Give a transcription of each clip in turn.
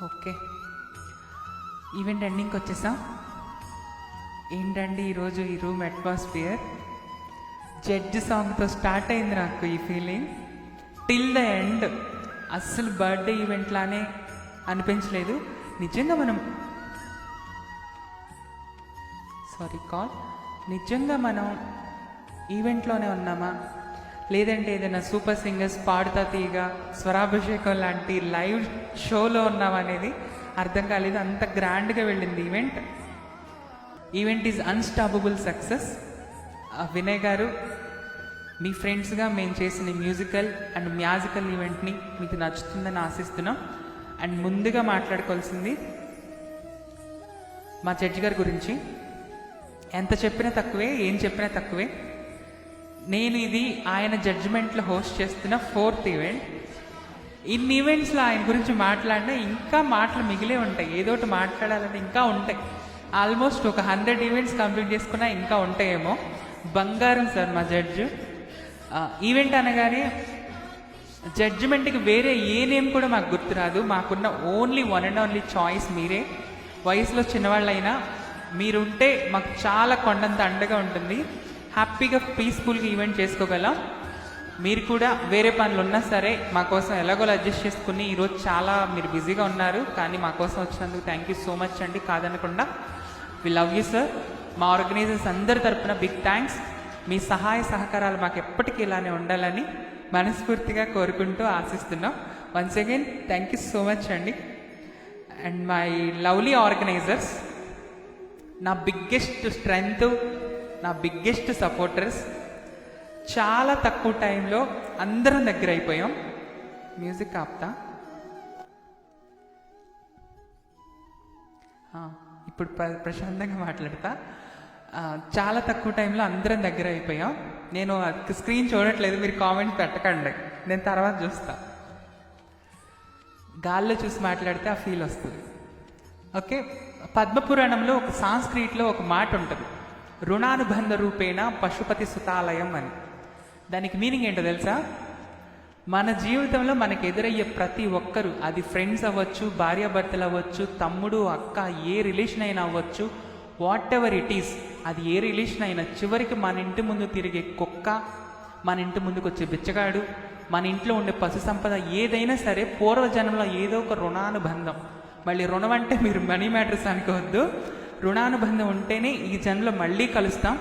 Okay, event ఎండింగ్కి వచ్చేసాం. ఏంటండి ఈరోజు ఈ రూమ్ అట్మాస్ఫియర్ జడ్జ్ సాంగ్తో స్టార్ట్ అయింది నాకు ఈ ఫీలింగ్ టిల్ ద ఎండ్. అస్సలు బర్త్డే ఈవెంట్ లానే అనిపించలేదు. నిజంగా మనం ఈవెంట్లోనే ఉన్నామా, లేదంటే ఏదైనా సూపర్ సింగర్స్ పాడుతా తీగ స్వరాభిషేకం లాంటి లైవ్ షోలో ఉన్నామా అనేది అర్థం కాలేదు. అంత గ్రాండ్గా వెళ్ళింది event is unstoppable success. Vinay గారు, మీ ఫ్రెండ్స్గా మేము చేసిన మ్యూజికల్ అండ్ మ్యాజికల్ ఈవెంట్ని మీకు నచ్చుతుందని ఆశిస్తున్నాం. అండ్ ముందుగా మాట్లాడుకోవాల్సింది మా జడ్జి గారి గురించి. ఎంత చెప్పినా తక్కువే, ఏం చెప్పినా తక్కువే. నేను ఇది ఆయన జడ్జిమెంట్లో హోస్ట్ చేస్తున్న 4th ఈవెంట్. ఇన్ని ఈవెంట్స్లో ఆయన గురించి మాట్లాడినా ఇంకా మాటలు మిగిలే ఉంటాయి. ఏదో ఒకటి మాట్లాడాలంటే ఇంకా ఉంటాయి. ఆల్మోస్ట్ ఒక 100 ఈవెంట్స్ కంప్లీట్ చేసుకున్నా ఇంకా ఉంటాయేమో. బంగారం సార్ మా జడ్జి. ఈవెంట్ అనగానే జడ్జిమెంట్కి వేరే ఏ నేమ్ కూడా మాకు గుర్తురాదు. మాకున్న only one and only choice మీరే. వయసులో చిన్నవాళ్ళైనా మీరుంటే మాకు చాలా కొండంత అండగా ఉంటుంది. హ్యాపీగా పీస్ఫుల్గా ఈవెంట్ చేసుకోగలం. మీరు కూడా వేరే పనులు ఉన్నా సరే మా కోసం ఎలాగోలా అడ్జస్ట్ చేసుకుని, ఈరోజు చాలా మీరు బిజీగా ఉన్నారు కానీ మా కోసం వచ్చినందుకు థ్యాంక్ యూ సో మచ్ అండి. కాదనకుండా వి లవ్ యూ సార్. మా ఆర్గనైజర్స్ అందరి తరపున బిగ్ థ్యాంక్స్. మీ సహాయ సహకారాలు మాకు ఎప్పటికీ ఇలానే ఉండాలని మనస్ఫూర్తిగా కోరుకుంటూ ఆశిస్తున్నాం. Once again thank you so much అండి. అండ్ మై లవ్లీ ఆర్గనైజర్స్, నా బిగ్గెస్ట్ స్ట్రెంగ్త్, నా బిగ్గెస్ట్ సపోర్టర్స్. చాలా తక్కువ టైంలో అందరం దగ్గర అయిపోయాం. మ్యూజిక్ ఆపుతా. ఇప్పుడు ప్రశాంతంగా మాట్లాడతా. చాలా తక్కువ టైంలో అందరం దగ్గర అయిపోయాం. నేను స్క్రీన్ చూడట్లేదు, మీరు కామెంట్స్ పెట్టకండి, నేను తర్వాత చూస్తా. గాల్లో చూసి మాట్లాడితే ఆ ఫీల్ వస్తుంది. ఓకే, పద్మపురాణంలో ఒక సాంస్క్రిట్లో ఒక మాట ఉంటుంది, రుణానుబంధ రూపేణ పశుపతి సుతాలయం అని. దానికి మీనింగ్ ఏంటో తెలుసా? మన జీవితంలో మనకు ఎదురయ్యే ప్రతి ఒక్కరు, అది ఫ్రెండ్స్ అవ్వచ్చు, భార్యాభర్తలు అవ్వచ్చు, తమ్ముడు అక్క, ఏ రిలేషన్ అయినా అవ్వచ్చు, వాట్ ఎవర్ ఇట్ ఈస్, అది ఏ రిలేషన్ అయినా చివరికి మన ఇంటి ముందు తిరిగే కుక్క, మన ఇంటి ముందుకు వచ్చే బిచ్చగాడు, మన ఇంట్లో ఉండే పశు సంపద ఏదైనా సరే పూర్వజన్మలో ఏదో ఒక రుణానుబంధం. మళ్ళీ రుణం అంటే మీరు మనీ మ్యాటర్స్ అనుకోవద్దు, రుణానుబంధం ఉంటేనే ఈ జన్మలో మళ్ళీ కలుస్తాం.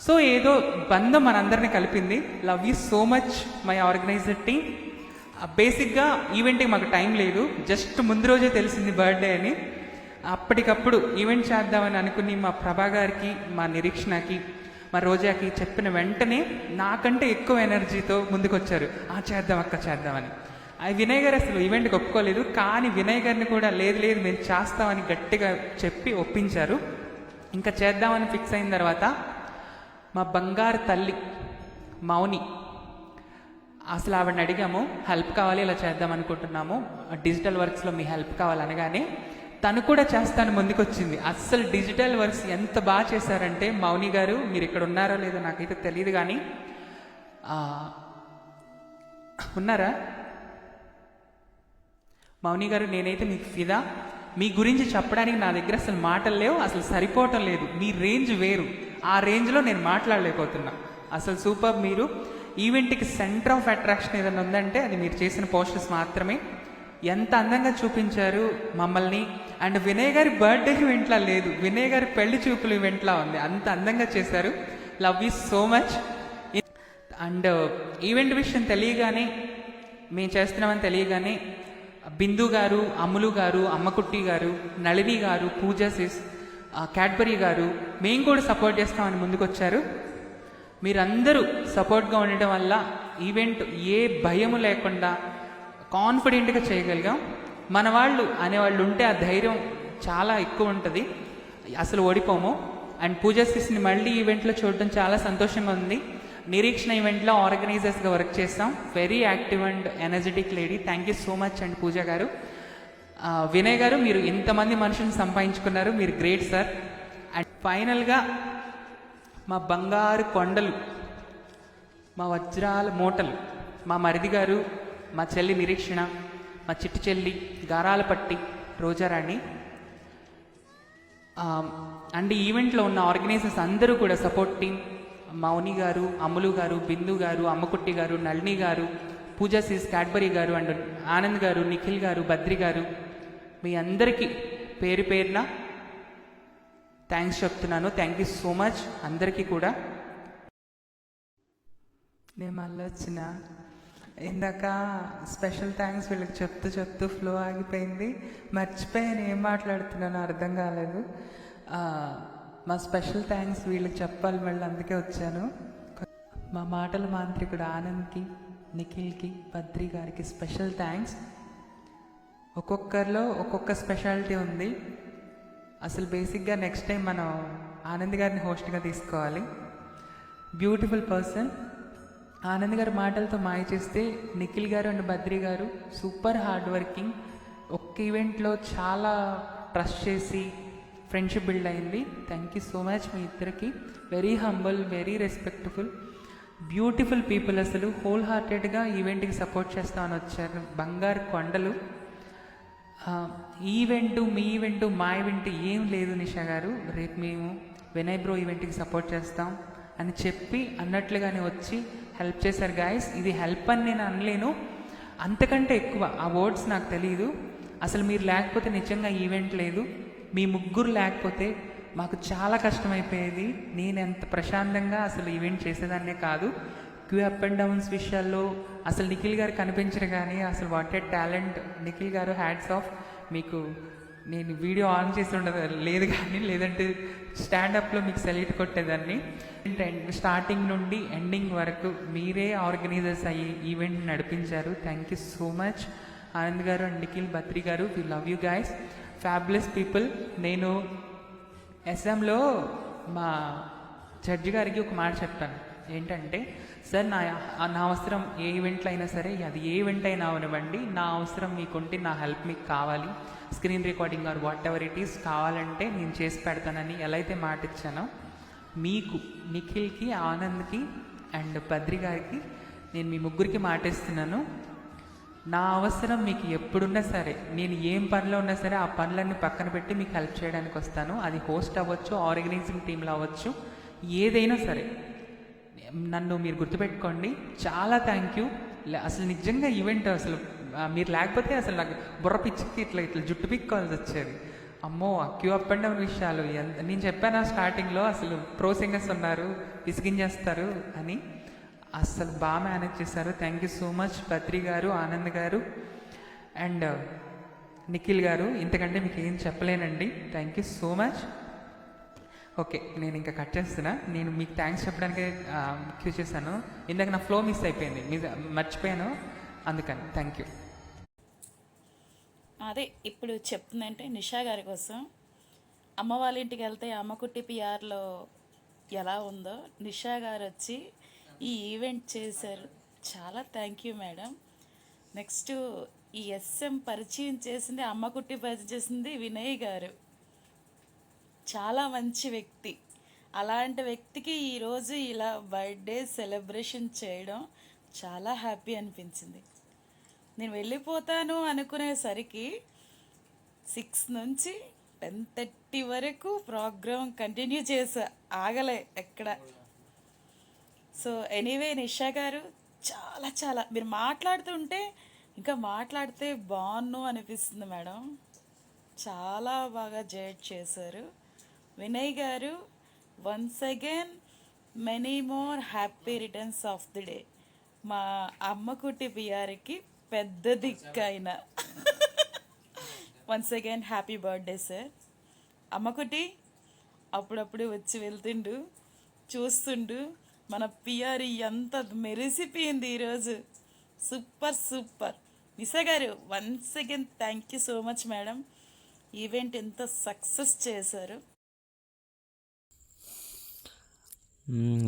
సో ఏదో బంధం మనందరినీ కలిపింది. Love you so much my organiser team. బేసిక్గా ఈవెంట్కి మాకు టైం లేదు, జస్ట్ ముందు రోజే తెలిసింది బర్త్డే అని. అప్పటికప్పుడు ఈవెంట్ చేద్దామని అనుకుని మా ప్రభా గారికి, మా నిరీక్షణకి, మా రోజాకి చెప్పిన వెంటనే నాకంటే ఎక్కువ ఎనర్జీతో ముందుకొచ్చారు. చేద్దాం అక్క, చేద్దామని. వినయ్ గారు అసలు ఈవెంట్కి ఒప్పుకోలేదు, కానీ వినయ్ గారిని కూడా లేదు లేదు మేము చేస్తామని గట్టిగా చెప్పి ఒప్పించారు. ఇంకా చేద్దామని ఫిక్స్ అయిన తర్వాత మా బంగారు తల్లి మౌని, అసలు ఆవిడని అడిగాము, హెల్ప్ కావాలి, ఇలా చేద్దాం అనుకుంటున్నాము, డిజిటల్ వర్క్స్లో మీ హెల్ప్ కావాలనగానే తను కూడా చేస్తాను ముందుకొచ్చింది. అస్సలు డిజిటల్ వర్క్స్ ఎంత బాగా చేశారంటే, మౌని గారు మీరు ఇక్కడ ఉన్నారో లేదో నాకైతే తెలియదు కానీ ఉన్నారా? మౌని గారు, నేనైతే మీకు ఫిదా. మీ గురించి చెప్పడానికి నా దగ్గర అసలు మాటలు లేవు, అసలు సరిపోవటం లేదు. మీ రేంజ్ వేరు, ఆ రేంజ్లో నేను మాట్లాడలేకపోతున్నా. అసలు సూపర్. మీరు ఈవెంట్కి సెంటర్ ఆఫ్ అట్రాక్షన్ ఏదైనా ఉందంటే అది మీరు చేసిన పోస్టర్స్ మాత్రమే. ఎంత అందంగా చూపించారు మమ్మల్ని. అండ్ వినయ్ గారి బర్త్డే ఈవెంట్లా లేదు, వినయ్ గారి పెళ్లి చూపులు ఈవెంట్లా ఉంది, అంత అందంగా చేశారు. Love you so much. And event విషయం తెలియగానే, మేము చేస్తున్నామని తెలియగానే బిందు గారు, అమ్ములు గారు, అమ్మకుట్టి గారు, నళిని గారు, పూజా సిస్, క్యాడ్బరీ గారు, మేము కూడా సపోర్ట్ చేస్తామని ముందుకొచ్చారు. మీరందరూ సపోర్ట్గా ఉండటం వల్ల ఈవెంట్ ఏ భయము లేకుండా కాన్ఫిడెంట్గా చేయగలిగాం. మన వాళ్ళు అనేవాళ్ళు ఉంటే ఆ ధైర్యం చాలా ఎక్కువ ఉంటుంది, అసలు ఓడిపోము. అండ్ పూజా సిస్ని మళ్ళీ ఈవెంట్లో చూడడం చాలా సంతోషంగా ఉంది. నిరీక్షణ ఈవెంట్లో ఆర్గనైజర్స్గా వర్క్ చేస్తాం. Very active and energetic lady. Thank you so much and Pooja garu. Vinay గారు, మీరు ఇంతమంది మనుషులను సంపాదించుకున్నారు, మీరు గ్రేట్ సార్. అండ్ ఫైనల్గా మా బంగారు కొండలు, మా వజ్రాల మూటలు, మా మరిది గారు, మా చెల్లి నిరీక్షణ, మా చిట్టి చెల్లి గారాలపట్టి రోజారాణి అండ్ ఈవెంట్లో ఉన్న ఆర్గనైజర్స్ అందరూ కూడా సపోర్ట్ టీం మౌని గారు, అమ్ములు గారు, బిందు గారు, అమ్మకుట్టి గారు, నళిని గారు, పూజా సీస్, క్యాడ్బరీ గారు అండ్ ఆనంద్ గారు, నిఖిల్ గారు, బద్రి గారు, మీ అందరికీ పేరు పేరున థ్యాంక్స్ చెప్తున్నాను. థ్యాంక్ యూ సో మచ్ అందరికీ కూడా. నేను మళ్ళీ వచ్చిన ఇందాక స్పెషల్ థ్యాంక్స్ వీళ్ళకి చెప్తూ ఫ్లో ఆగిపోయింది, మర్చిపోయాను ఏం మాట్లాడుతున్నానో అర్థం కాలేదు. మా స్పెషల్ థ్యాంక్స్ వీళ్ళకి చెప్పాలి, మళ్ళీ అందుకే వచ్చాను. మా మాటల మాంత్రికుడు ఆనంద్కి, నిఖిల్కి, బద్రి గారికి స్పెషల్ థ్యాంక్స్. ఒక్కొక్కరిలో ఒక్కొక్క స్పెషాలిటీ ఉంది. అసలు బేసిక్గా నెక్స్ట్ టైం మనం ఆనంద్ గారిని హోస్ట్గా తీసుకోవాలి. Beautiful person. ఆనంద్ గారి మాటలతో మాయ చేస్తే నిఖిల్ గారు అండ్ బద్రి గారు సూపర్ హార్డ్ వర్కింగ్. ఒక్క ఈవెంట్లో చాలా ట్రస్ట్ చేసి ఫ్రెండ్షిప్ బిల్డ్ అయింది. థ్యాంక్ యూ సో మచ్ మీ ఇద్దరికి. Very humble, very respectful, beautiful people. అసలు హోల్ హార్టెడ్గా ఈవెంట్కి సపోర్ట్ చేస్తామని వచ్చారు. బంగారు కొండలు. ఈవెంటు మీ ఈవెంటు మా ఈవెంట్ ఏం లేదు నిషా గారు, రేపు మేము వినయ్ బ్రో ఈవెంట్కి సపోర్ట్ చేస్తాం అని చెప్పి అన్నట్లుగానే వచ్చి హెల్ప్ చేశారు గాయస్. ఇది హెల్ప్ అని నేను అనలేను, అంతకంటే ఎక్కువ ఆ వర్డ్స్ నాకు తెలియదు. అసలు మీరు లేకపోతే నిజంగా ఈవెంట్ లేదు. మీ ముగ్గురు లేకపోతే మాకు చాలా కష్టమైపోయేది. నేను ఎంత ప్రశాంతంగా అసలు ఈవెంట్ చేసేదాన్నే కాదు. క్యూ అప్ అండ్ డౌన్స్ విషయాల్లో అసలు నిఖిల్ గారు కనిపించరు, కానీ అసలు వాట్ ఏ టాలెంట్ నిఖిల్ గారు. హ్యాట్స్ ఆఫ్ మీకు. నేను వీడియో ఆన్ చేసి ఉండదు లేదు, కానీ లేదంటే స్టాండప్లో మీకు సెల్యూట్ కొట్టేదాన్ని. స్టార్టింగ్ నుండి ఎండింగ్ వరకు మీరే ఆర్గనైజర్స్ అయ్యి ఈవెంట్ నడిపించారు. Thank you so much Anand garu and Nikhil, Badri garu. We love you guys, fabulous people. నేను ఎస్ఎంలో మా జడ్జి గారికి ఒక మాట చెప్తాను, ఏంటంటే సార్ నా అవసరం ఏ ఈవెంట్లో అయినా సరే, అది ఏ ఈవెంట్ అయినా అవనివ్వండి, నా అవసరం మీకుంటే నా హెల్ప్ మీకు కావాలి, screen recording or whatever it is కావాలంటే నేను చేసి పెడతానని ఎలా అయితే మాట ఇచ్చానో మీకు, నిఖిల్కి, ఆనంద్కి అండ్ బద్రి గారికి నేను మీ ముగ్గురికి మాటిస్తున్నాను. నా అవసరం మీకు ఎప్పుడున్నా సరే, నేను ఏం పనిలో ఉన్నా సరే ఆ పనులన్నీ పక్కన పెట్టి మీకు హెల్ప్ చేయడానికి వస్తాను. అది హోస్ట్ అవ్వచ్చు, ఆర్గనైజింగ్ టీంలో అవ్వచ్చు, ఏదైనా సరే నన్ను మీరు గుర్తుపెట్టుకోండి. చాలా థ్యాంక్ యూ. అసలు నిజంగా ఈవెంట్ అసలు మీరు లేకపోతే అసలు నాకు బుర్ర పిచ్చికి ఇట్లా జుట్టు పిక్కోవాల్సి వచ్చేది. అమ్మో, క్యూ అప్ అండ్ డౌన్ విషయాలు నేను చెప్పాను స్టార్టింగ్లో, అసలు ప్రో సింగర్స్ ఉన్నారు విసిగించేస్తారు అని. అసలు బాగా మేనేజ్ చేశారు. Thank you so much Badri garu, Anand garu and Nikhil garu. ఇంతకంటే మీకు ఏం చెప్పలేనండి. Thank you so much. Okay, నేను ఇంకా కట్ చేస్తున్నా. నేను మీకు థ్యాంక్స్ చెప్పడానికి క్యూ చేశాను. ఇందాక నా ఫ్లో మిస్ అయిపోయింది, మర్చిపోయాను, అందుకని. Thank you. అదే ఇప్పుడు చెప్తుందంటే నిషా గారి కోసం. అమ్మ వాళ్ళ ఇంటికి వెళ్తే అమ్మకుట్టి పిఆర్లో ఎలా ఉందో నిషా గారు వచ్చి ఈ ఈవెంట్ చేశారు. చాలా థ్యాంక్ యూ మేడం. నెక్స్ట్ ఈ ఎస్ఎం పరిచయం చేసింది, అమ్మకుట్టి పరిచయం చేసింది వినయ్ గారు. చాలా మంచి వ్యక్తి. అలాంటి వ్యక్తికి ఈరోజు ఇలా బర్త్డే సెలబ్రేషన్ చేయడం చాలా హ్యాపీ అనిపించింది. నేను వెళ్ళిపోతాను అనుకునేసరికి 6 నుంచి 10:30 వరకు ప్రోగ్రామ్ కంటిన్యూ చేసా, ఆగలే ఎక్కడ. సో ఎనీవే నిషా గారు చాలా చాలా మీరు మాట్లాడుతుంటే ఇంకా మాట్లాడితే బాగున్ను అనిపిస్తుంది మేడం. చాలా బాగా జడ్జ్ చేశారు. Vinay garu, once again many more happy returns of the day. మా అమ్మకుట్టి పిఆర్కి పెద్ద దిక్కైన once again happy birthday sir. Ammakutti అప్పుడప్పుడు వచ్చి వెళ్తుండు, చూస్తుండు మన పిఆర్ ఎంత మెరిసిపోయింది ఈరోజు. Super super. Nisha garu once again thank you so much madam. Event ఎంత సక్సెస్ చేశారు.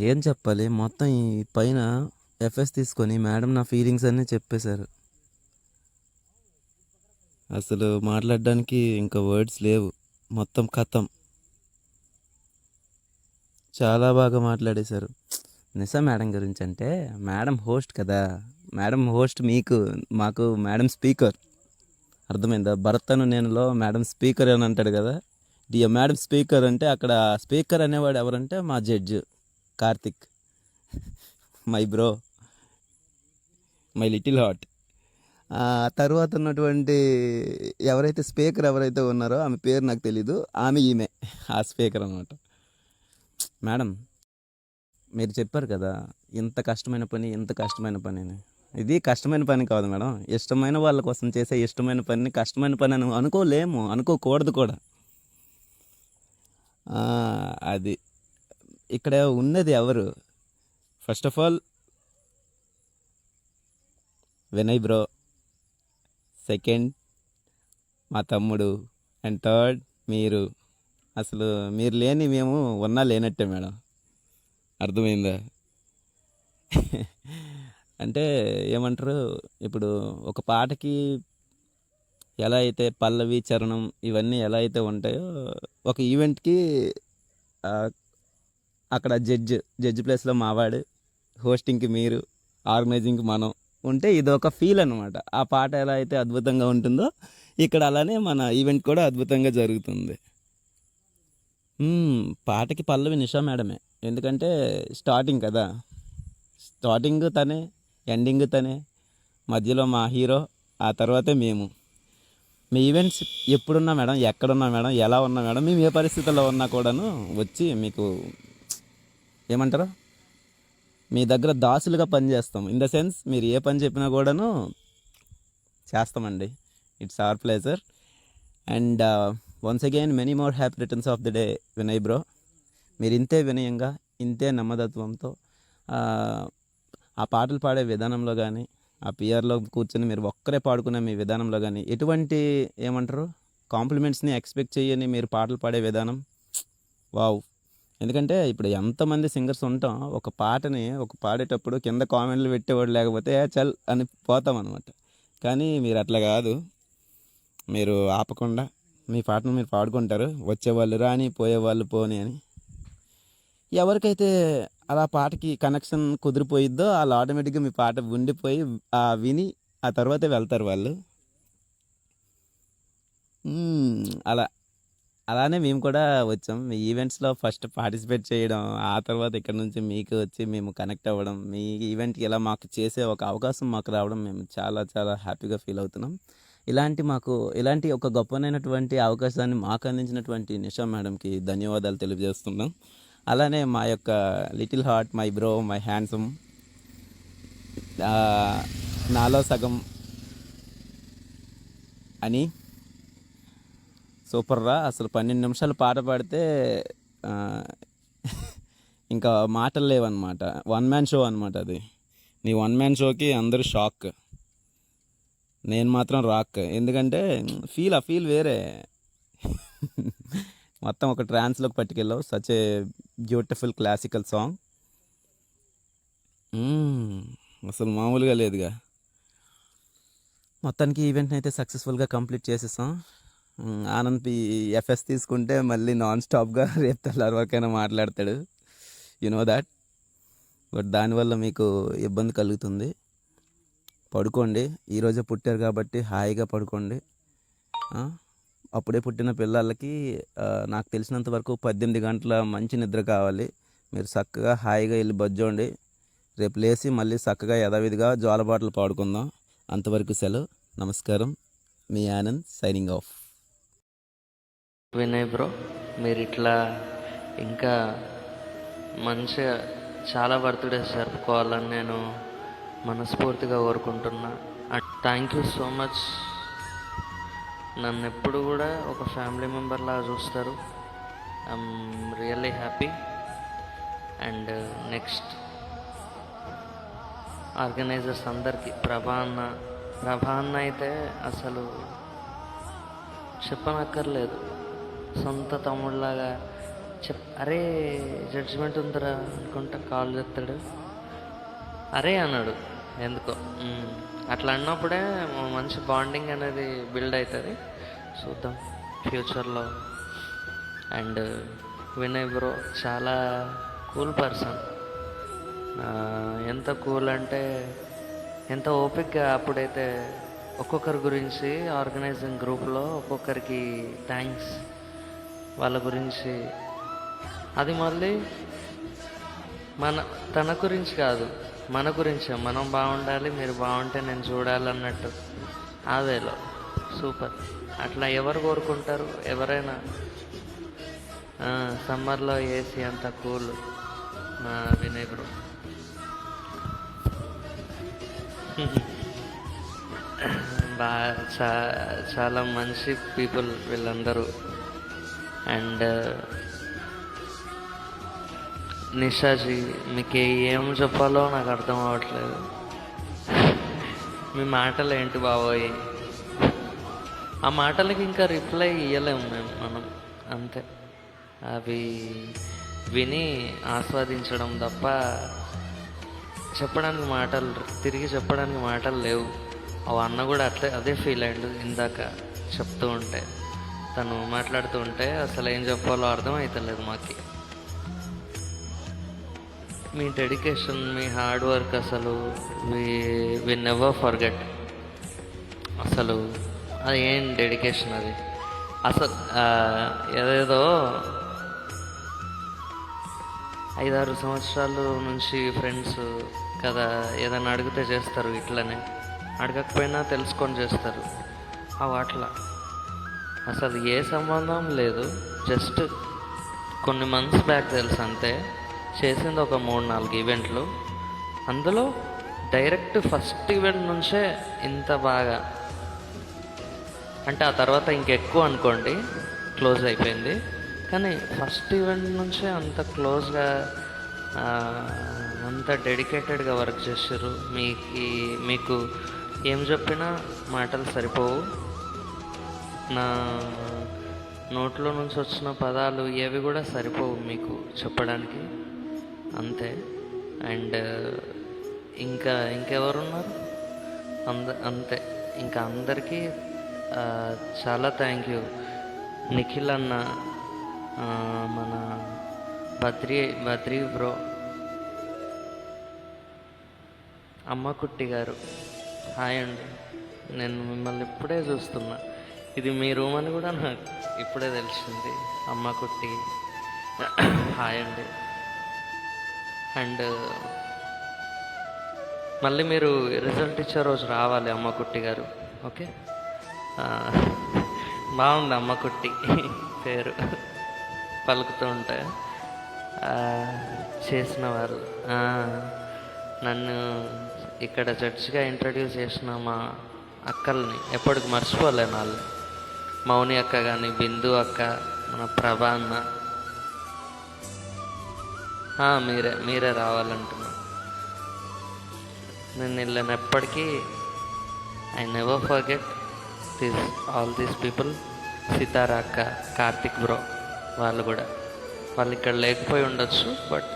ఏం చెప్పాలి, మొత్తం ఈ పైన ఎఫ్ఎస్ తీసుకొని మేడం నా ఫీలింగ్స్ అన్నీ చెప్పేశారు. అసలు మాట్లాడడానికి ఇంకా వర్డ్స్ లేవు, మొత్తం కథం. చాలా బాగా మాట్లాడేశారు. నిషా మేడం గురించి అంటే మేడం హోస్ట్ కదా, మేడం హోస్ట్, మాకు మేడం స్పీకర్. అర్థమైందా? భరతను నేనులో మేడం స్పీకర్ అని అంటాడు కదా, డియర్ మేడం స్పీకర్ అంటే అక్కడ స్పీకర్ అనేవాడు ఎవరంటే మా judge Karthik, my bro, my little heart. తర్వాత ఉన్నటువంటి ఎవరైతే స్పీకర్ ఎవరైతే ఉన్నారో ఆమె పేరు నాకు తెలీదు, ఈమె ఆ స్పీకర్ అనమాట. మేడం మీరు చెప్పారు కదా ఇంత కష్టమైన పని అని. ఇది కష్టమైన పని కాదు మేడం, ఇష్టమైన వాళ్ళ కోసం చేసే ఇష్టమైన పని కష్టమైన పని అని అనుకోలేము, అనుకోకూడదు కూడా. అది ఇక్కడ ఉన్నది ఎవరు? First of all Vinay bro, second మా తమ్ముడు, అండ్ థర్డ్ మీరు. అసలు మీరు లేని మేము ఉన్నా లేనట్టే మేడం, అర్థమైందా? అంటే ఏమంటారు, ఇప్పుడు ఒక పాటకి ఎలా అయితే పల్లవి చరణం ఇవన్నీ ఎలా అయితే ఉంటాయో, ఒక ఈవెంట్కి అక్కడ జడ్జ్ ప్లేస్లో మావాడు, హోస్టింగ్కి మీరు, ఆర్గనైజింగ్కి మనం ఉంటే ఇది ఒక ఫీల్ అనమాట. ఆ పాట ఎలా అయితే అద్భుతంగా ఉంటుందో ఇక్కడ అలానే మన ఈవెంట్ కూడా అద్భుతంగా జరుగుతుంది. పాటకి పల్లవి నిషా మేడమే, ఎందుకంటే స్టార్టింగ్ కదా, స్టార్టింగ్ తనే, ఎండింగ్ తనే, మధ్యలో మా హీరో, ఆ తర్వాతే మేము. మీ ఈవెంట్స్ ఎప్పుడున్నా మేడం, ఎక్కడున్నా మేడం, ఎలా ఉన్నా మేడం, మేము ఏ పరిస్థితుల్లో ఉన్నా కూడాను వచ్చి మీకు ఏమంటారు, మీ దగ్గర దాసులుగా పనిచేస్తాం. ఇన్ ద సెన్స్ మీరు ఏ పని చెప్పినా కూడాను చేస్తామండి. It's our pleasure. And once again many more happy returns of the day Vinay bro. మీరు ఇంతే వినయంగా, ఇంతే నమ్మదత్వంతో ఆ పాటలు పాడే విధానంలో కానీ, ఆ పిఆర్లో కూర్చొని మీరు ఒక్కరే పాడుకునే మీ విధానంలో కానీ ఎటువంటి ఏమంటారు కాంప్లిమెంట్స్ని ఎక్స్పెక్ట్ చేయని మీరు పాటలు పాడే విధానం వావ్. ఎందుకంటే ఇప్పుడు ఎంతమంది సింగర్స్ ఉంటాం, ఒక పాటని పాడేటప్పుడు కింద కామెంట్లు పెట్టేవాడు లేకపోతే చల్ అని పోతాం అనమాట. కానీ మీరు అట్లా కాదు, మీరు ఆపకుండా మీ పాటను మీరు పాడుకుంటారు. వచ్చేవాళ్ళు రాని, పోయేవాళ్ళు పోని అని. ఎవరికైతే అలా పాటకి కనెక్షన్ కుదిరిపోయిద్దో వాళ్ళు ఆటోమేటిక్గా మీ పాట ఉండిపోయి విని ఆ తర్వాతే వెళ్తారు వాళ్ళు. అలానే మేము కూడా వచ్చాం మీ ఈవెంట్స్లో ఫస్ట్ పార్టిసిపేట్ చేయడం, ఆ తర్వాత ఇక్కడ నుంచి మీకు వచ్చి మేము కనెక్ట్ అవ్వడం, మీ ఈవెంట్కి ఇలా మాకు చేసే ఒక అవకాశం మాకు రావడం మేము చాలా చాలా హ్యాపీగా ఫీల్ అవుతున్నాం. ఇలాంటి ఒక గొప్పనైనటువంటి అవకాశాన్ని మాకు అందించినటువంటి నిషా మేడంకి ధన్యవాదాలు తెలియజేస్తున్నాం. అలానే మా యొక్క little heart, my bro, my handsome, నాలో సగం అని సూపర్ రా. అసలు 12 నిమిషాలు పాట పాడితే ఇంకా మాటలు లేవన్నమాట. వన్ మ్యాన్ షో అనమాట అది. నీ వన్ మ్యాన్ షోకి అందరూ షాక్, నేను మాత్రం రాక్. ఎందుకంటే ఆ ఫీల్ వేరే. మొత్తం ఒక ట్రాన్స్లోకి పట్టుకెళ్ళావు. Such a beautiful classical song. అసలు మామూలుగా లేదుగా. మొత్తానికి ఈవెంట్ని అయితే సక్సెస్ఫుల్గా కంప్లీట్ చేసేసాం. ఆనంద్ ఎఫ్ఎస్ తీసుకుంటే మళ్ళీ నాన్ స్టాప్గా రేపు తెల్లారి వరకైనా మాట్లాడతాడు, యు నో దాట్. బట్ దానివల్ల మీకు ఇబ్బంది కలుగుతుంది. పడుకోండి, ఈరోజే పుట్టారు కాబట్టి హాయిగా పడుకోండి. అప్పుడే పుట్టిన పిల్లలకి నాకు తెలిసినంత వరకు 18 గంటల మంచి నిద్ర కావాలి. మీరు చక్కగా హాయిగా వెళ్ళి బజ్జోండి. రేపు లేచి మళ్ళీ చక్కగా యథావిధిగా జోలబాటలు పాడుకుందాం. అంతవరకు సెలవు, నమస్కారం. మీ Anand signing off. Vinay bro, మీరు ఇట్లా ఇంకా మంచిగా చాలా బర్త్డేస్ జరుపుకోవాలని నేను మనస్ఫూర్తిగా కోరుకుంటున్నా. And thank you so much. నన్ను ఎప్పుడు కూడా ఒక ఫ్యామిలీ మెంబర్లా చూస్తారు. I'm really happy. And next organisers అందరికీ, ప్రభా అన్న అయితే అసలు చెప్పనక్కర్లేదు. సొంత తమ్ముళ్ళలాగా అరే జడ్జిమెంట్ ఉందిరా అనుకుంటా కాల్ చేస్తాడు, అరే అన్నాడు. ఎందుకో అట్లా అన్నప్పుడే మంచి బాండింగ్ అనేది బిల్డ్ అవుతుంది. చూద్దాం ఫ్యూచర్లో. అండ్ వినయ్ బ్రో చాలా కూల్ పర్సన్. ఎంత కూల్ అంటే ఎంత ఓపిక్గా అప్పుడైతే ఒక్కొక్కరి గురించి ఆర్గనైజింగ్ గ్రూప్లో ఒక్కొక్కరికి థ్యాంక్స్ వాళ్ళ గురించి. అది మళ్ళీ తన గురించి కాదు, మన గురించే. మనం బాగుండాలి, మీరు బాగుంటే నేను చూడాలన్నట్టు ఆ వేలో సూపర్. అట్లా ఎవరు కోరుకుంటారు? ఎవరైనా. సమ్మర్లో ఏసీ అంత కూల్. మా వినయ్ బ్రో చాలా మంచి పీపుల్ వీళ్ళందరూ. అండ్ నిషాజీ, మీకు ఏం చెప్పాలో నాకు అర్థం అవ్వట్లేదు. మీ మాటలు ఏంటి బాబోయ్? ఆ మాటలకి ఇంకా రిప్లై ఇవ్వలేము మనం, అంతే. అవి విని ఆస్వాదించడం తప్ప తిరిగి చెప్పడానికి మాటలు లేవు. అన్న కూడా అదే ఫీల్ అయ్యాడు ఇందాక చెప్తూ ఉంటే, తను మాట్లాడుతూ ఉంటే అసలు ఏం చెప్పాలో అర్థం అవుతలేదు మాకు. మీ డెడికేషన్, మీ హార్డ్ వర్క్ అసలు వి నెవర్ ఫర్గెట్. అసలు అది ఏం డెడికేషన్ అది! అసలు ఏదేదో 5-6 సంవత్సరాల నుంచి ఫ్రెండ్స్ కదా, ఏదైనా అడిగితే చేస్తారు, ఇట్లనే అడగకపోయినా తెలుసుకొని చేస్తారు. అట్లా అసలు ఏ సంబంధం లేదు. జస్ట్ కొన్ని మంత్స్ బ్యాక్ తెలుసు అంతే. చేసింది ఒక 3-4 ఈవెంట్లు. అందులో డైరెక్ట్ ఫస్ట్ ఈవెంట్ నుంచే ఇంత బాగా, అంటే ఆ తర్వాత ఇంకెక్కువ అనుకోండి, క్లోజ్ అయిపోయింది. కానీ ఫస్ట్ ఈవెంట్ నుంచే అంత క్లోజ్గా, అంత డెడికేటెడ్గా వర్క్ చేశారు. మీకు ఏం చెప్పినా మాటలు సరిపోవు. నా నోట్లో నుంచి వచ్చిన పదాలు ఏవి కూడా సరిపోవు మీకు చెప్పడానికి, అంతే. అండ్ ఇంకెవరున్నారు? అంతే. ఇంకా అందరికీ చాలా థ్యాంక్ యూ. నిఖిల్ అన్న, మన బద్రీ బ్రో, అమ్మ కుట్టి గారు, హాయ్ అండి. నేను మిమ్మల్ని ఇప్పుడే చూస్తున్నా. ఇది మీ రూమ్ అని కూడా నాకు ఇప్పుడే తెలిసింది. అమ్మ కుట్టి, హాయ్ అండి. అండ్ మళ్ళీ మీరు రిజల్ట్ ఇచ్చే రోజు రావాలి అమ్మ కుట్టి గారు, ఓకే? బాగుంది అమ్మ కుట్టి పేరు పలుకుతూ ఉంటే. చేసిన వాళ్ళు నన్ను ఇక్కడ జడ్జిగా ఇంట్రడ్యూస్ చేసిన మా అక్కల్ని ఎప్పటికి మర్చిపోలేను. వాళ్ళు మౌని అక్క కానీ, బిందు అక్క, మన ప్రభా అన్న, మీరే రావాలంటున్నా. నేను వీళ్ళని ఎప్పటికీ I never forget all these people. Sitara అక్క, కార్తిక్ బ్రో, వాళ్ళు ఇక్కడ లేకపోయి ఉండొచ్చు, but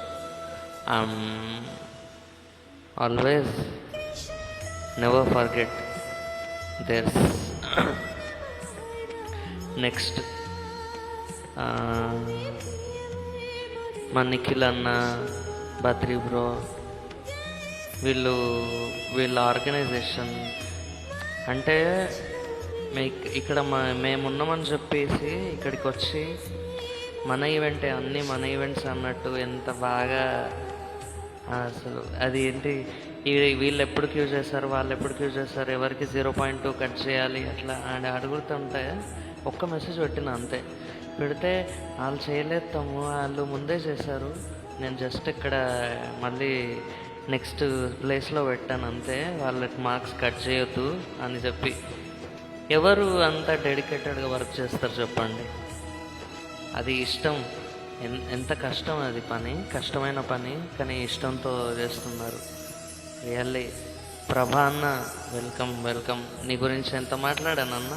always never forget theirs. Next మా నిఖిల్ అన్న, బద్రీ బ్రో, వీళ్ళ ఆర్గనైజేషన్ అంటే ఇక్కడ మేమున్నామని చెప్పేసి ఇక్కడికి వచ్చి మన ఈవెంటే, అన్నీ మన ఈవెంట్స్ అన్నట్టు ఎంత బాగా అసలు అది ఏంటి, వీళ్ళు ఎప్పుడు క్యూ చేస్తారు, వాళ్ళు ఎప్పుడు క్యూ చేస్తారు, ఎవరికి 0.2 కట్ చేయాలి, అట్లా అడుగుతుంటే ఒక్క మెసేజ్ పెట్టిన అంతే. పెడితే వాళ్ళు చేయలేదు తమ్ము, వాళ్ళు ముందే చేశారు, నేను జస్ట్ ఇక్కడ మళ్ళీ నెక్స్ట్ ప్లేస్లో పెట్టాను అంతే, వాళ్ళకి మార్క్స్ కట్ చేయొద్దు అని చెప్పి. ఎవరు అంత డెడికేటెడ్గా వర్క్ చేస్తారు చెప్పండి? అది ఇష్టం. ఎంత కష్టం అది పని, కష్టమైన పని, కానీ ఇష్టంతో చేస్తున్నారు. రియల్లీ ప్రభా అన్న, వెల్కమ్. నీ గురించి ఎంత మాట్లాడాను అన్న,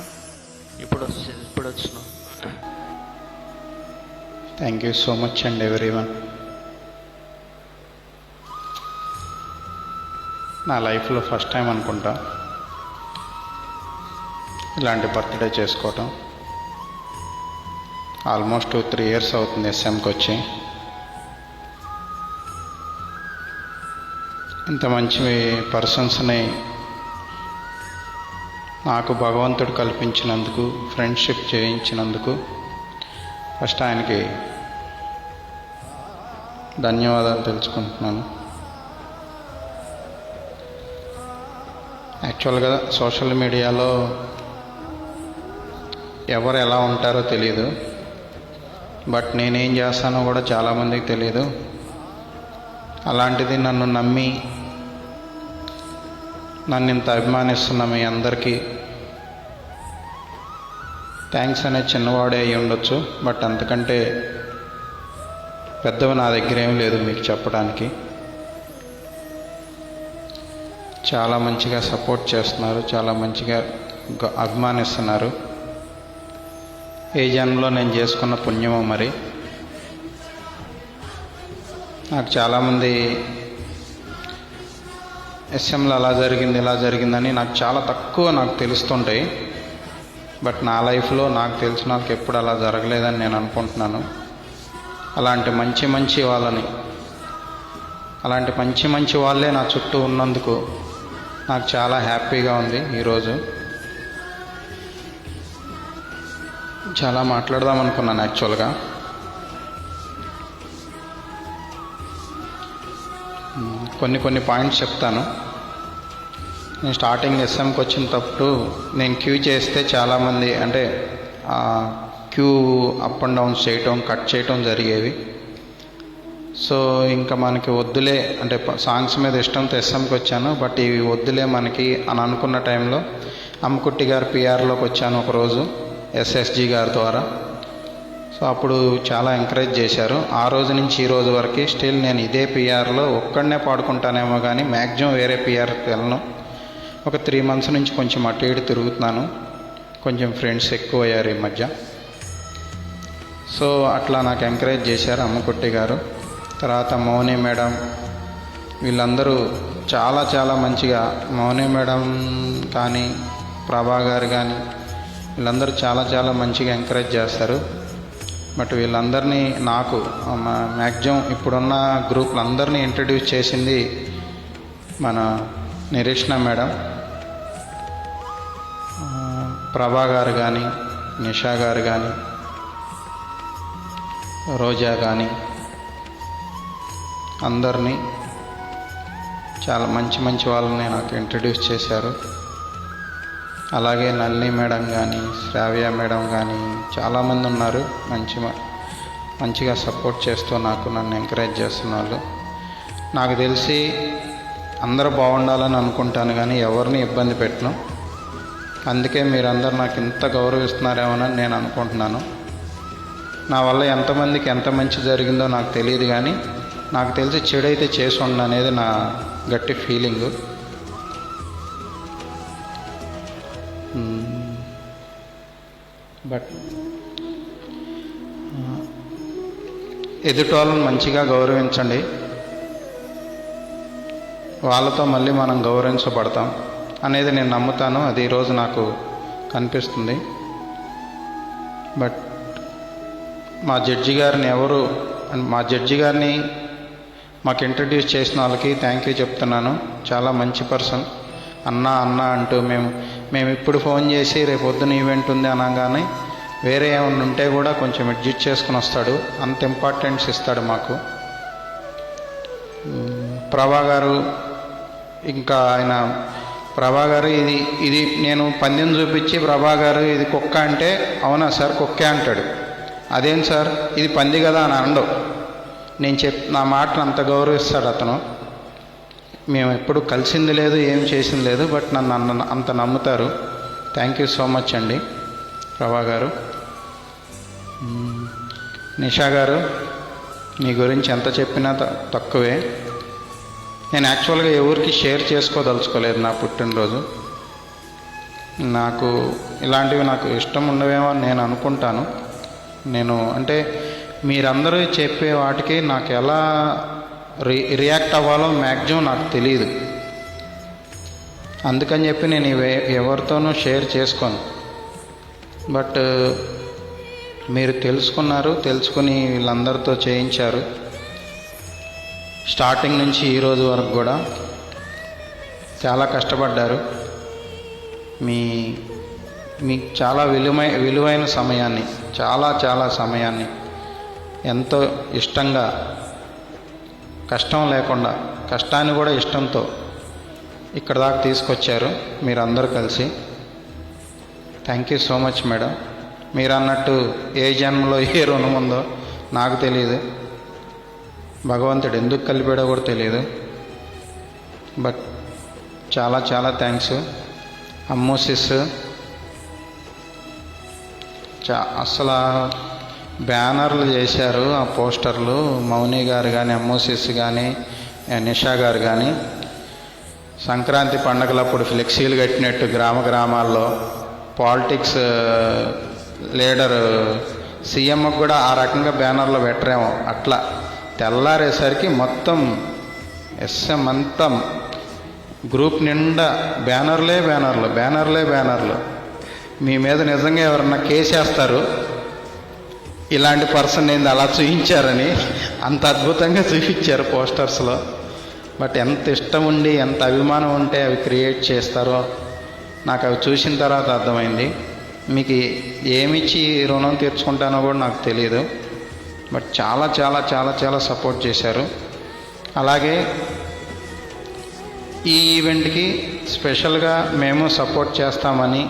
ఇప్పుడు వచ్చినావు. Thank you so much and everyone. నా లైఫ్లో ఫస్ట్ టైం అనుకుంటా ఇలాంటి బర్త్డే చేసుకోవటం. ఆల్మోస్ట్ 3 years అవుతుంది ఎస్ఎంకి వచ్చి. ఇంత మంచి పర్సన్స్ని నాకు భగవంతుడు కల్పించినందుకు, ఫ్రెండ్షిప్ చేయించినందుకు ఫస్ట్ ఆయనకి ధన్యవాదాలు తెలుసుకుంటున్నాను. యాక్చువల్గా సోషల్ మీడియాలో ఎవరు ఎలా ఉంటారో తెలియదు, బట్ నేనేం చేస్తానో కూడా చాలామందికి తెలియదు. అలాంటిది నన్ను నమ్మి నన్ను ఇంత అభిమానిస్తున్న మీ అందరికీ థ్యాంక్స్ అనేది చిన్నవాడే అయి ఉండొచ్చు, బట్ అంతకంటే పెద్దవి నా దగ్గర ఏం లేదు మీకు చెప్పడానికి. చాలా మంచిగా సపోర్ట్ చేస్తున్నారు, చాలా మంచిగా అభిమానిస్తున్నారు. ఏ జన్మలో నేను చేసుకున్న పుణ్యమో మరి. నాకు చాలామంది ఎస్ఎంలో అలా జరిగింది ఇలా జరిగిందని నాకు చాలా తక్కువ నాకు తెలుస్తుంటాయి, బట్ నా లైఫ్లో నాకు తెలిసిన వాళ్ళకి ఎప్పుడు అలా జరగలేదని నేను అనుకుంటున్నాను. అలాంటి మంచి వాళ్ళే నా చుట్టూ ఉన్నందుకు నాకు చాలా హ్యాపీగా ఉంది. ఈరోజు చాలా మాట్లాడదాం అనుకున్నాను యాక్చువల్గా. కొన్ని పాయింట్స్ చెప్తాను. నేను స్టార్టింగ్ ఎస్ఎంకి వచ్చినప్పుడు నేను క్యూ చేస్తే చాలామంది అంటే క్యూ అప్ అండ్ డౌన్ చేయటం, కట్ చేయటం జరిగేవి. సో ఇంకా మనకి వద్దులే అంటే సాంగ్స్ మీద ఇష్టంతో ఎస్ఎంకి వచ్చాను, బట్ ఇవి వద్దులే మనకి అని అనుకున్న టైంలో అమ్మకుట్టి గారు పిఆర్లోకి వచ్చాను ఒకరోజు ఎస్ఎస్జి గారి ద్వారా. సో అప్పుడు చాలా ఎంకరేజ్ చేశారు. ఆ రోజు నుంచి ఈ రోజు వరకు స్టిల్ నేను ఇదే పిఆర్లో ఒక్కడనే పాడుకుంటానేమో కానీ మ్యాక్సిమం వేరే పిఆర్కి వెళ్ళను. ఒక 3 months నుంచి కొంచెం అటు ఇటు తిరుగుతున్నాను. కొంచెం ఫ్రెండ్స్ ఎక్కువ అయ్యారు ఈ మధ్య. సో అట్లా నాకు ఎంకరేజ్ చేశారు అమ్మకుట్టి గారు. తర్వాత మౌని మేడం, వీళ్ళందరూ చాలా మంచిగా, మౌని మేడం కానీ ప్రభా గారు కానీ వీళ్ళందరూ చాలా మంచిగా ఎంకరేజ్ చేస్తారు. బట్ వీళ్ళందరినీ నాకు మ్యాక్సిమం ఇప్పుడున్న గ్రూప్లందరినీ ఇంట్రడ్యూస్ చేసింది మన నిరీక్షణ మేడం, ప్రభా గారు కానీ, నిషా గారు కానీ, రోజా కానీ అందరినీ చాలా మంచి వాళ్ళని నాకు ఇంట్రడ్యూస్ చేశారు. అలాగే నళిని మేడం కానీ, శ్రావ్య మేడం కానీ చాలామంది ఉన్నారు మంచిగా సపోర్ట్ చేస్తూ నన్ను ఎంకరేజ్ చేస్తున్న వాళ్ళు. నాకు తెలిసి అందరూ బాగుండాలని అనుకుంటాను కానీ ఎవరిని ఇబ్బంది పెట్టను. అందుకే మీరందరూ నాకు ఇంత గౌరవిస్తున్నారేమోనని నేను అనుకుంటున్నాను. నా వల్ల ఎంతమందికి ఎంత మంచి జరిగిందో నాకు తెలియదు కానీ నాకు తెలిసి చెడైతే చేసి ఉండ అనేది నా గట్టి ఫీలింగు. బట్ ఎదుటోళ్ళని మంచిగా గౌరవించండి, వాళ్ళతో మళ్ళీ మనం గౌరవించబడతాం అనేది నేను నమ్ముతాను. అది ఈరోజు నాకు కనిపిస్తుంది. బట్ మా జడ్జి గారిని మాకు ఇంట్రడ్యూస్ చేసిన వాళ్ళకి థ్యాంక్ యూ చెప్తున్నాను. చాలా మంచి పర్సన్. అన్న అంటూ మేము ఇప్పుడు ఫోన్ చేసి రేపు పొద్దున ఈవెంట్ ఉంది అనగానే వేరే ఏమైనా ఉంటే కూడా కొంచెం అడ్జస్ట్ చేసుకుని వస్తాడు. అంత ఇంపార్టెన్స్ ఇస్తాడు మాకు. ప్రభా గారు, ఇంకా ప్రభా గారు ఇది నేను పందెం చూపించి ప్రభా గారు ఇది కుక్క అంటే అవునా సార్ కుక్కే అంటాడు. అదేం సార్ ఇది పంది కదా అని అనడు. నా మాటను అంత గౌరవిస్తాడు అతను. మేము ఎప్పుడు కలిసింది లేదు, ఏం చేసింది లేదు, బట్ నన్ను అంత నమ్ముతారు. థ్యాంక్ యూ సో మచ్ అండి ప్రభా గారు. నిషా గారు, మీ గురించి ఎంత చెప్పినా తక్కువే. నేను యాక్చువల్గా ఎవరికి షేర్ చేసుకోదలుచుకోలేదు నా పుట్టినరోజు. నాకు ఇలాంటివి నాకు ఇష్టం ఉండవేమో అని నేను అనుకుంటాను. అంటే మీరందరూ చెప్పే వాటికి నాకు ఎలా రియాక్ట్ అవ్వాలో మ్యాక్సిమం నాకు తెలియదు. అందుకని చెప్పి నేను ఎవరితోనూ షేర్ చేసుకోను. బట్ మీరు తెలుసుకుని వీళ్ళందరితో చేయించారు. స్టార్టింగ్ నుంచి ఈరోజు వరకు కూడా చాలా కష్టపడ్డారు. మీకు చాలా విలువైన సమయాన్ని, చాలా సమయాన్ని ఎంతో ఇష్టంగా, కష్టం లేకుండా, కష్టాన్ని కూడా ఇష్టంతో ఇక్కడ దాకా తీసుకొచ్చారు మీరందరూ కలిసి. Thank you so much madam. మీరు అన్నట్టు ఏ జన్మలో ఏ రుణం ఉందో నాకు తెలియదు, భగవంతుడు ఎందుకు కలిపాడో కూడా తెలియదు. బట్ చాలా థ్యాంక్స్. అమ్మోసిస్ అసలు బ్యానర్లు చేశారు, ఆ పోస్టర్లు. మౌని గారు కానీ, అమ్మోసిస్ కానీ, నిషా గారు కానీ సంక్రాంతి పండగలప్పుడు ఫ్లెక్సీలు కట్టినట్టు గ్రామాల్లో పాలిటిక్స్ లీడర్ సీఎంకి కూడా ఆ రకంగా బ్యానర్లు పెట్టరేమో, అట్లా తెల్లారేసరికి మొత్తం ఎస్ఎం అంతా గ్రూప్ నిండా బ్యానర్లు. మీ మీద నిజంగా ఎవరన్నా కేసేస్తారు, ఇలాంటి పర్సన్ ఏంది అలా చూపించారని. అంత అద్భుతంగా చూపించారు పోస్టర్స్లో. బట్ ఎంత ఇష్టం ఉండి, ఎంత అభిమానం ఉంటే అవి క్రియేట్ చేస్తారో నాకు అవి చూసిన తర్వాత అర్థమైంది. మీకు ఏమిచ్చి రుణం తీర్చుకుంటానో కూడా నాకు తెలియదు. బట్ చాలా సపోర్ట్ చేశారు. అలాగే ఈ ఈవెంట్కి స్పెషల్గా మేము సపోర్ట్ చేస్తామని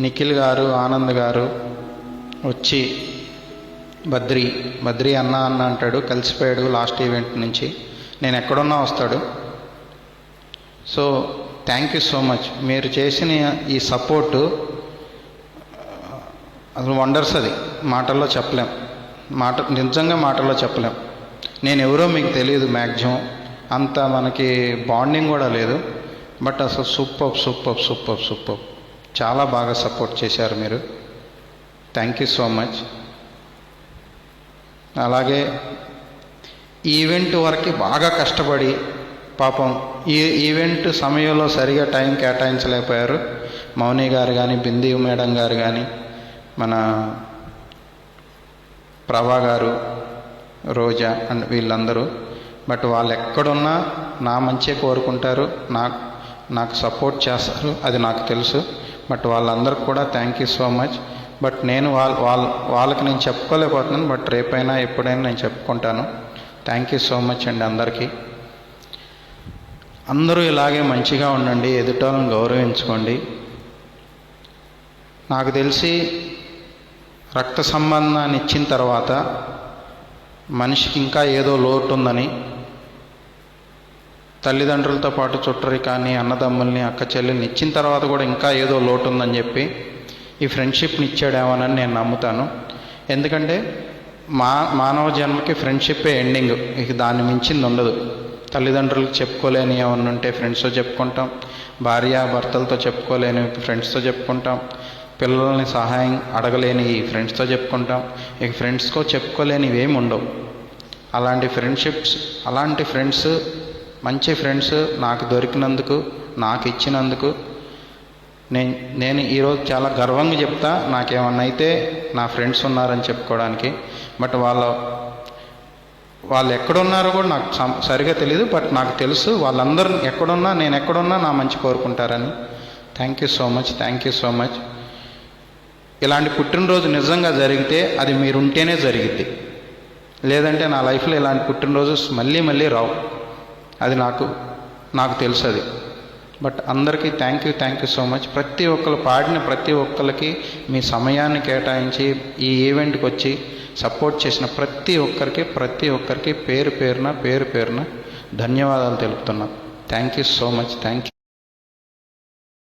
నిఖిల్ గారు, ఆనంద్ గారు వచ్చి బద్రి అన్న అంటాడు, కలిసిపోయాడు లాస్ట్ ఈవెంట్ నుంచి. నేను ఎక్కడున్నా వస్తాడు. So thank you so much. మీరు చేసిన ఈ సపోర్టు అసలు వండర్స్. అది మాటల్లో చెప్పలేం, నిజంగా మాటల్లో చెప్పలేం. నేను ఎవరో మీకు తెలియదు, మ్యాక్సిమం అంత మనకి బాండింగ్ కూడా లేదు. బట్ అసలు సూపర్ చాలా బాగా సపోర్ట్ చేశారు మీరు. Thank you so much. అలాగే ఈవెంట్ వరకు బాగా కష్టపడి పాపం ఈ ఈవెంట్ సమయంలో సరిగా టైం కేటాయించలేకపోయారు మౌని గారు కానీ, బింది మేడం గారు కానీ, మన ప్రభా గారు, రోజా అండ్ వీళ్ళందరూ. బట్ వాళ్ళు ఎక్కడున్నా నా మంచి కోరుకుంటారు, నాకు సపోర్ట్ చేస్తారు, అది నాకు తెలుసు. బట్ వాళ్ళందరికీ కూడా thank you so much. But నేను వాళ్ళకి నేను చెప్పుకోలేకపోతున్నాను. బట్ రేపైనా ఎప్పుడైనా నేను చెప్పుకుంటాను. థ్యాంక్ యూ సో మచ్ అండి అందరికీ. అందరూ ఇలాగే మంచిగా ఉండండి, ఎదుటోళ్ళని గౌరవించుకోండి. నాకు తెలిసి రక్త సంబంధాన్ని ఇచ్చిన తర్వాత మనిషికి ఇంకా ఏదో లోటు ఉందని, తల్లిదండ్రులతో పాటు చుట్టరికాన్ని, అన్నదమ్ముల్ని, అక్క చెల్లెల్ని ఇచ్చిన తర్వాత కూడా ఇంకా ఏదో లోటు ఉందని చెప్పి ఈ ఫ్రెండ్షిప్ని ఇచ్చాడేమోనని నేను నమ్ముతాను. ఎందుకంటే మానవ జన్మకి ఫ్రెండ్షిప్పే ఎండింగ్, ఇక దాన్ని మించింది ఉండదు. తల్లిదండ్రులకు చెప్పుకోలేని ఏమన్నా ఉంటే ఫ్రెండ్స్తో చెప్పుకుంటాం, భార్య భర్తలతో చెప్పుకోలేని ఫ్రెండ్స్తో చెప్పుకుంటాం, పిల్లల్ని సహాయం అడగలేని ఫ్రెండ్స్తో చెప్పుకుంటాం. ఇక ఫ్రెండ్స్తో చెప్పుకోలేనివి ఏమి ఉండవు. అలాంటి ఫ్రెండ్స్, మంచి ఫ్రెండ్స్ నాకు దొరికినందుకు, నాకు ఇచ్చినందుకు నేను ఈరోజు చాలా గర్వంగా చెప్తా. నాకేమన్నా అయితే నా ఫ్రెండ్స్ ఉన్నారని చెప్పుకోవడానికి. బట్ వాళ్ళు ఎక్కడున్నారో కూడా నాకు సరిగా తెలియదు. బట్ నాకు తెలుసు వాళ్ళందరూ ఎక్కడున్నా, నేను ఎక్కడున్నా నా మంచి కోరుకుంటారని. Thank you so much. ఇలాంటి పుట్టినరోజు నిజంగా జరిగితే అది మీరుంటేనే జరిగిద్ది, లేదంటే నా లైఫ్లో ఇలాంటి పుట్టినరోజు మళ్ళీ రావు. అది నాకు తెలుసు అది. బట్ అందరికీ థ్యాంక్ యూ సో మచ్. ప్రతి ఒక్కరు పాడిన ప్రతి ఒక్కరికి మీ సమయాన్ని కేటాయించి ఈ ఈవెంట్కి వచ్చి సపోర్ట్ చేసిన ప్రతి ఒక్కరికి పేరు పేరున ధన్యవాదాలు తెలుపుతున్నాను. Thank you so much. Thank you.